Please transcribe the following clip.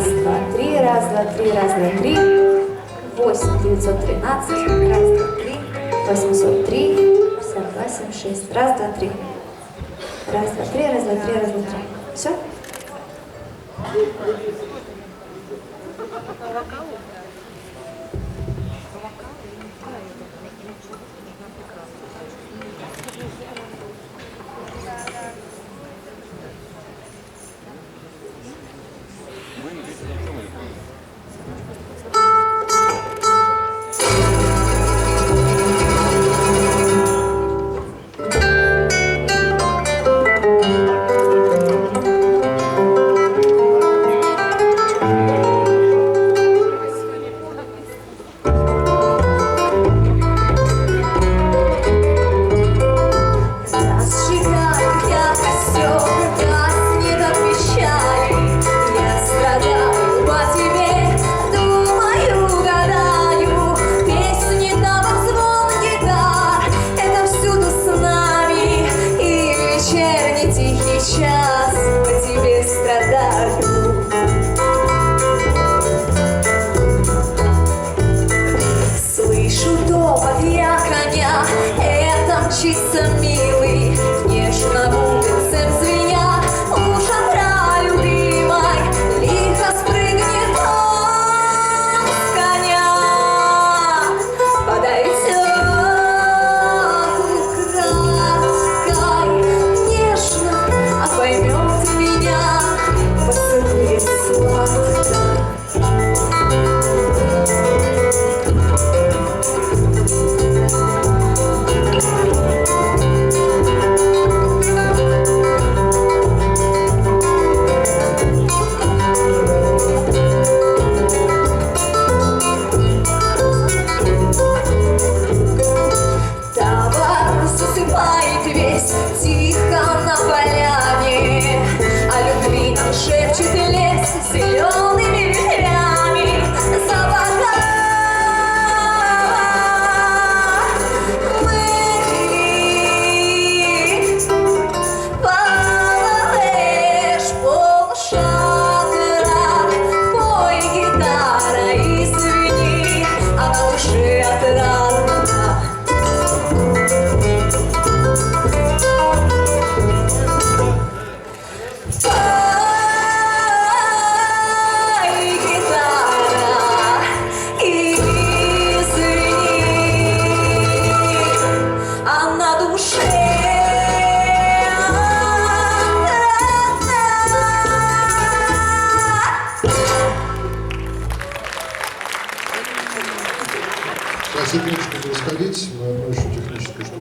Раз, два, три, раз, два, три, раз, два, три. 8 913, раз, два, три, 803, 52, 76. Раз, два, три. Раз, два, три, раз, два, три, раз, два, три. Все? Сейчас по тебе страдаю. Слышу топот я коня, это мчится милый, нежно улицам звеня, у шатра любимой лихо спрыгнет он с коня. Подойдет украдкой нежно, поймет меня, поцелует сладко. Товар засыпает весь тихо на поляне, о любви нам шепчет лес зелеными ветвями. Запаха мы половишь полшатра, пой гитара и звени, а на душе отрадно. Секундочку, не расходитесь, мы одну еще техническую штуку.